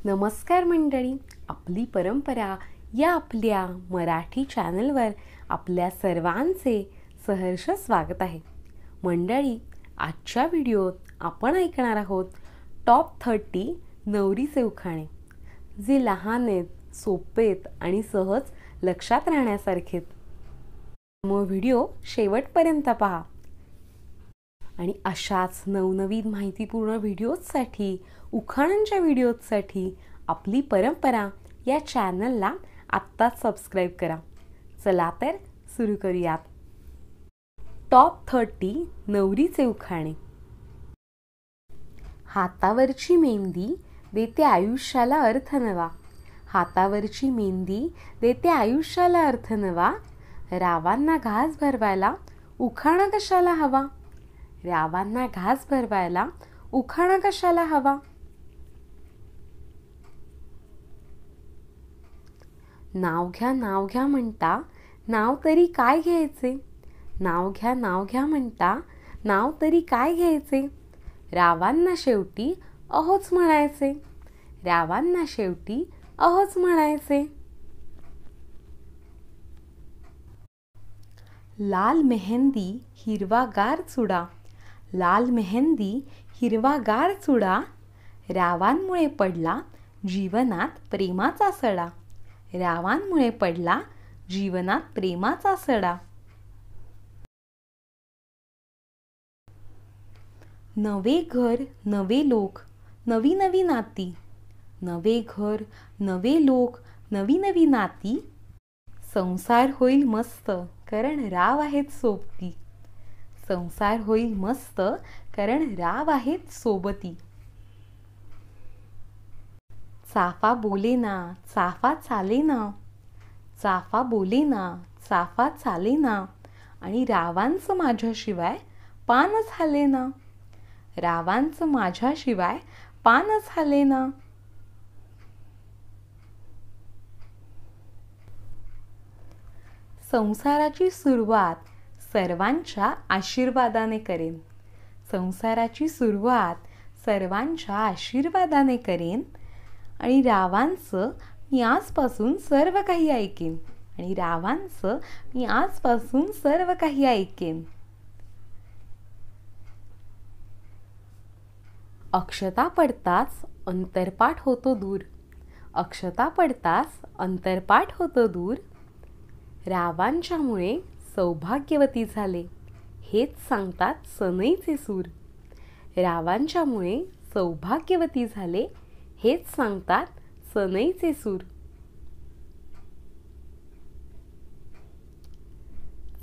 नमस्कार मंडळी, आपली परंपरा या आपल्या मराठी चॅनलवर आपल्या सर्वांचे सहर्ष स्वागत आहे. मंडळी, आजच्या व्हिडिओत आपण ऐकणार आहोत टॉप 30 नवरीचे उखाणे, जे लहान आहेत, सोपे आहेत आणि सहज लक्षात राहण्यासारखे आहेत. मग व्हिडिओ शेवटपर्यंत पहा आणि अशाच नवनवीन माहितीपूर्ण व्हिडिओजसाठी, उखाणांच्या व्हिडिओजसाठी आपली परंपरा या चॅनलला आत्ताच सबस्क्राईब करा. चला तर सुरू करूयात. टॉप 30 नवरीचे उखाणे. हातावरची मेहंदी देते आयुष्याला अर्थ नवा. हातावरची मेहंदी देते आयुष्याला अर्थ नवा. रावांना घास भरवायला उखाणा कशाला हवा. रावांना घास भरवायला उखाणा कशाला हवा. नाव घ्या म्हणता नाव तरी काय घ्यायचे. नाव घ्या म्हणता नाव तरी काय घ्यायचे. रावांना शेवटी अहोच म्हणायचे. रावांना शेवटी अहोच म्हणायचे. लाल मेहंदी हिरवागार चुडा. लाल मेहंदी हिरवागार चुडा. रावांमुळे पडला जीवनात प्रेमाचा सडा. रावांमुळे पडला जीवनात प्रेमाचा सडा. नवे घर नवे लोक नवी नवी नाती. नवे घर नवे लोक नवी नवी नाती. संसार होईल मस्त कारण राव आहेत सोबती. संसार होईल मस्त कारण राव आहेत सोबती. चाफा बोलेना चाफा चालेना. चाफा बोलेना चाफा चालेना. आणि रावांचं माझ्याशिवाय पानच हालेना. रावांचं माझ्याशिवाय पानच हालेना. संसाराची सुरुवात सर्वांच्या आशीर्वादाने करेन. संसाराची सुरुवात सर्वांच्या आशीर्वादाने करेन. आणि रावांचं मी आजपासून सर्व काही ऐकेन. आणि रावांचं मी आजपासून सर्व काही ऐकेन. अक्षता पडताच अंतरपाठ होतो दूर. अक्षता पडताच अंतरपाठ होतो दूर. रावांच्यामुळे सौभाग्यवती झाले हेच सांगतात सनईचे सूर. रावांच्यामुळे सौभाग्यवती झाले हेच सांगतात सनईचे सूर.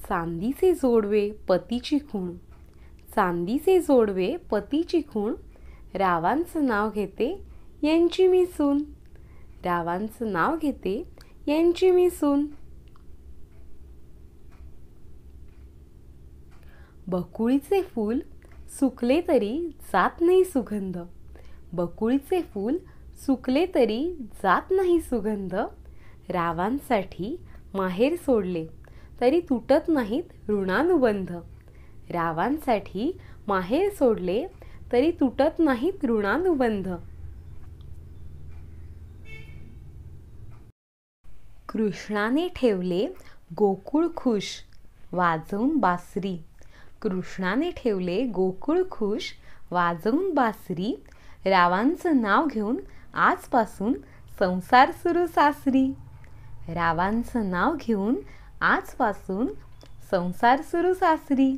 चांदीचे जोडवे पतीची खूण. चांदीचे जोडवे पतीची खूण. रावांचं नाव घेते यांची मी सून. रावांचं नाव घेते यांची मी सून. बकुळीचे फूल सुकले तरी जात नाही सुगंध. बकुळीचे फूल सुकले तरी जात नाही सुगंध. रावांसाठी माहेर सोडले तरी तुटत नाहीत ऋणानुबंध. रावांसाठी माहेर सोडले तरी तुटत नाहीत ऋणानुबंध. कृष्णाने ठेवले गोकुळ खुश वाजवून बासरी. कृष्णाने ठेवले गोकुळ खुश वाजवून बासरी. रावांचं नाव घेऊन आजपासून संसार सुरू सासरी. रावांचं नाव घेऊन आजपासून संसार सुरू सासरी.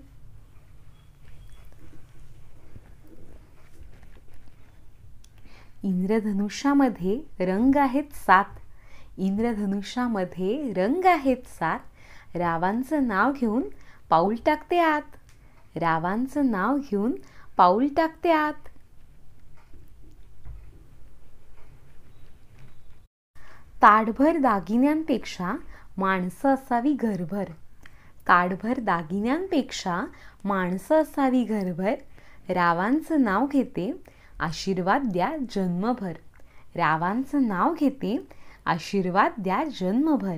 इंद्रधनुष्यामध्ये रंग आहेत 7. इंद्रधनुष्यामध्ये रंग आहेत 7. रावांचं नाव घेऊन पाऊल टाकते आत. रावांचं नाव घेऊन पाऊल टाकते आत. ताडभर दागिन्यांपेक्षा माणसं असावी घरभर. ताडभर दागिन्यांपेक्षा माणसं असावी घरभर. रावांचं नाव घेते आशीर्वाद द्या जन्मभर. रावांचं नाव घेते आशीर्वाद द्या जन्मभर.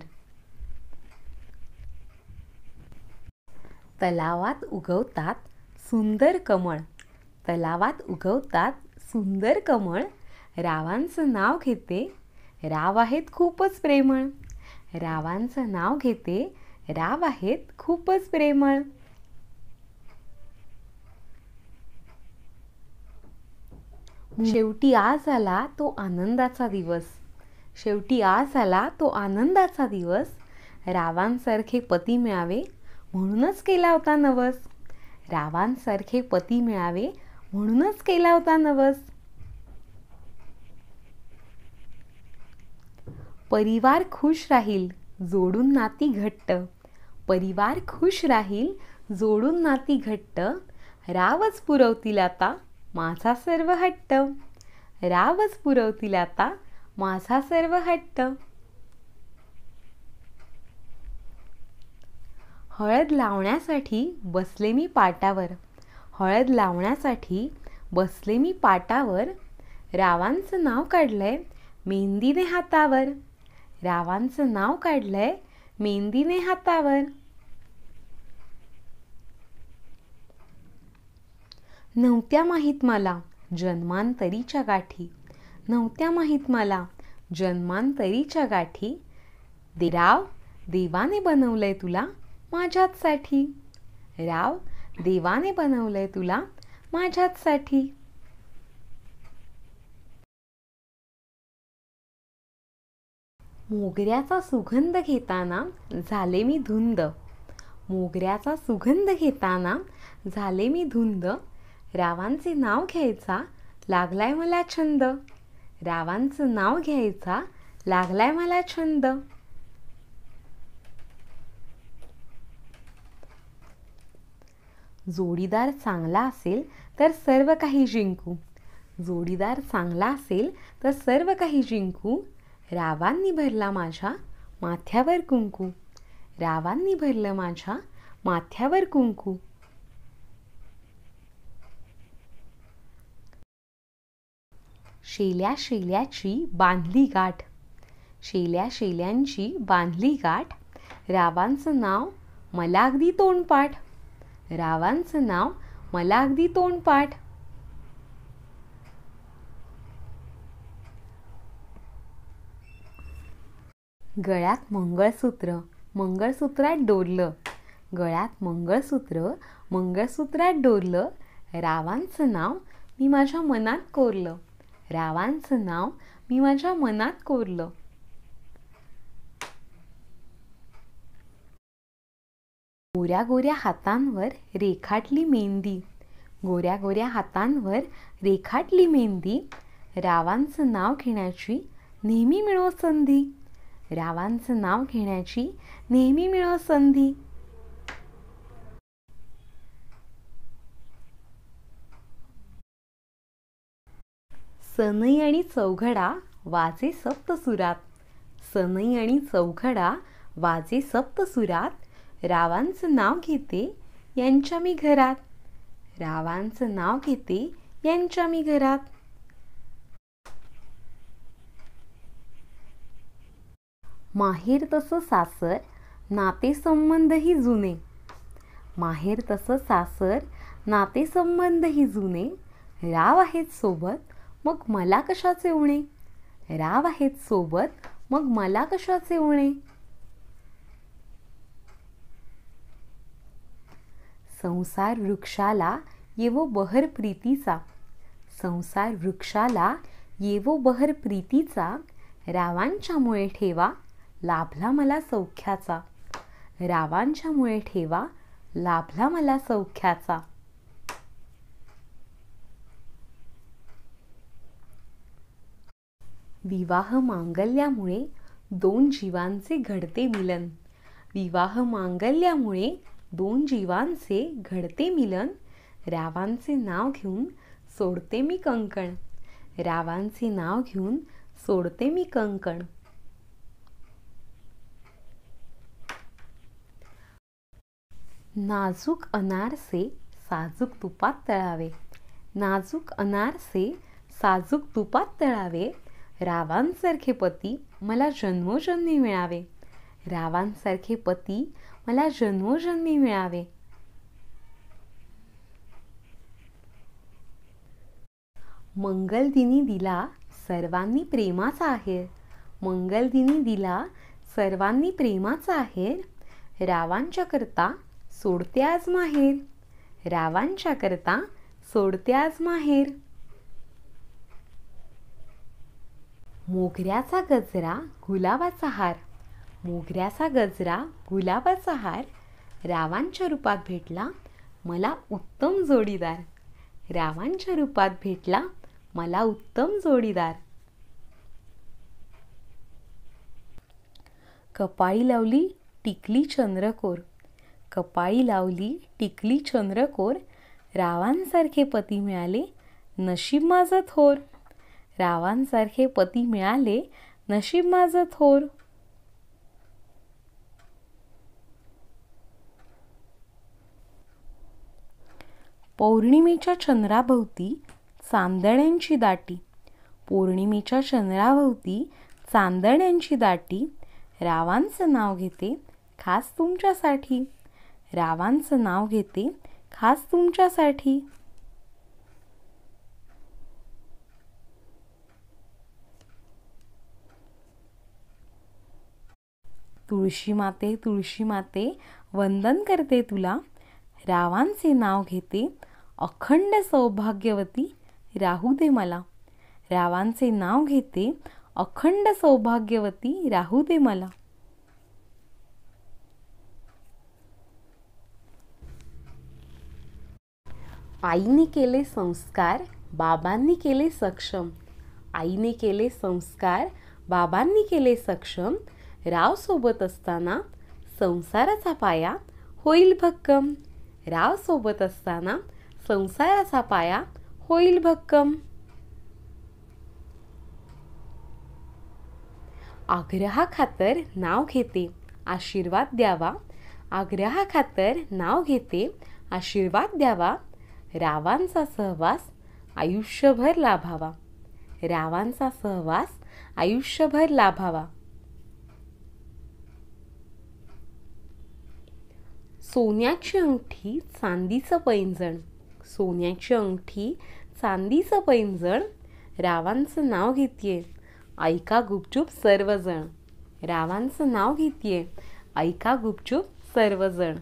तलावात उगवतात सुंदर कमळ. तलावात उगवतात सुंदर कमळ. रावांचं नाव घेते, राव आहेत खूपच प्रेमळ. रावांचं नाव घेते, राव आहेत खूपच प्रेमळ. शेवटी आज आला तो आनंदाचा दिवस. शेवटी आज आला तो आनंदाचा दिवस. रावांसारखे पती मिळावे म्हणूनच केला होता नवस. रावांसारखे पती मिळावे म्हणूनच केला होता नवस. परिवार खुश राहील जोडून नाती घट्ट. परिवार खुश राहील जोडून नाती घट्ट. रावच पुरवतील आता माझा सर्व हट्ट. रावच पुरवतील आता माझा सर्व हट्ट. हळद लावण्यासाठी बसले मी पाटावर. हळद लावण्यासाठी बसले मी पाटावर. रावांचं नाव काढलंय मेहंदीने हातावर. रावांचं नाव काढलंय मेहंदीने हातावर. नव्हत्या माहीत मला जन्मांतरीच्या गाठी. नव्हत्या माहीत मला जन्मांतरीच्या गाठी. राव देवाने बनवलंय तुला माझ्याचसाठी. राव देवाने बनवलंय तुला माझ्याचसाठी. मोगऱ्याचा सुगंध घेताना झाले मी धुंद. मोगऱ्याचा सुगंध घेताना झाले मी धुंद. रावांचे नाव घ्यायचा लागलाय मला छंद. रावांचं नाव घ्यायचा लागलाय मला छंद. जोडीदार चांगला असेल तर सर्व काही जिंकू. जोडीदार चांगला असेल तर सर्व काही जिंकू. रावांनी भरला माझ्या माथ्यावर कुंकू. रावांनी भरलं माझ्या माथ्यावर कुंकू. शेल्या शेल्याची बांधली गाठ. शेल्या शेल्यांची बांधली गाठ. रावांचं नाव मला अगदी तोंडपाठ. रावांचं नाव मला अगदी तोंडपाठ. गळ्यात मंगळसूत्र मंगळसूत्रात डोरलं. गळ्यात मंगळसूत्र मंगळसूत्रात डोरलं. रावांचं नाव मी माझ्या मनात कोरलं. रावांचं नाव मी माझ्या मनात कोरलं. गोऱ्या गोऱ्या हातांवर रेखाटली मेहंदी. गोऱ्या गोऱ्या हातांवर रेखाटली मेहंदी. रावांचं नाव घेण्याची नेहमी मिळो संधी. रावांचं नाव घेण्याची नेहमी मिळो संधी. सनई आणि चौघडा वाजे सप्तसुरात. सनई आणि चौघडा वाजे सप्तसुरात. रावांचं नाव घेते यांच्या मी घरात. रावांचं नाव घेते यांच्या मी घरात. माहेर तसं सासर नातेसंबंधही जुने. माहेर तसं सासर नातेसंबंधही जुने. राव आहेत सोबत मग मला कशाचे उणे. राव आहेत सोबत मग मला कशाचे उणे. संसार वृक्षाला येवो बहर प्रीतीचा. संसार वृक्षाला येवो बहर प्रीतीचा. रावांच्यामुळे ठेवा लाभला मला सौख्याचा. रावांच्यामुळे ठेवा लाभला मला सौख्याचा. विवाह मांगल्यामुळे दोन जीवांचे घडते मिलन. विवाह मांगल्यामुळे दोन जीवांचे घडते मिलन. रावांचे नाव घेऊन सोडते मी कंकण. रावांचे नाव घेऊन सोडते मी कंकण. नाजूक अनारसे साजूक तुपात तळावे. नाजूक अनारसे साजूक तुपात तळावे. रावांसारखे पती मला जन्मोजन्मी मिळावे. रावांसारखे पती मला जन्मोजन्मी मिळावे. मंगलदिनी दिला सर्वांनी प्रेमाचा आहेर. मंगलदिनी दिला सर्वांनी प्रेमाचा आहेर. रावांच्या करता सोडते आज माहेर. रावांच्या करता सोडते आज माहेर. मोगऱ्याचा गजरा गुलाबाचा हार. मोगऱ्याचा गजरा गुलाबाचा हार. रावांच्या रूपात भेटला मला उत्तम जोडीदार. रावांच्या रूपात भेटला मला उत्तम जोडीदार. कपाळी लावली टिकली चंद्रकोर. कपाळी लावली टिकली चंद्रकोर. रावांसारखे पती मिळाले नशीब माझं थोर. रावांसारखे पती मिळाले नशीब माझं थोर. पौर्णिमेच्या चंद्राभोवती चांदण्यांची दाटी. पौर्णिमेच्या चंद्राभोवती चांदण्यांची दाटी. रावांचं नाव घेते खास तुमच्यासाठी. रावांचं नाव घेते खास तुमच्यासाठी. तुळशी माते तुळशी माते वंदन करते तुला. रावांचे नाव घेते अखंड सौभाग्यवती राहू दे मला. रावांचे नाव घेते अखंड सौभाग्यवती राहू दे मला. आईने केले संस्कार बाबांनी केले सक्षम. आईने केले संस्कार बाबांनी केले सक्षम. राव सोबत असताना संसाराचा पाया होईल भक्कम. राव सोबत असताना संसाराचा पाया होईल भक्कम. आग्रहाखातर नाव घेते आशीर्वाद द्यावा. आग्रहाखातर नाव घेते आशीर्वाद द्यावा. रावांचा सहवास आयुष्यभर लाभावा. रावांचा सहवास आयुष्यभर लाभावा. सोन्याची अंगठी चांदीचं पैंजण. सोन्याची अंगठी चांदीचं पैंजण. रावांचं नाव घेतीये ऐका गुपचूप सर्वजण. रावांचं नाव घेतीये ऐका गुपचूप सर्वजण.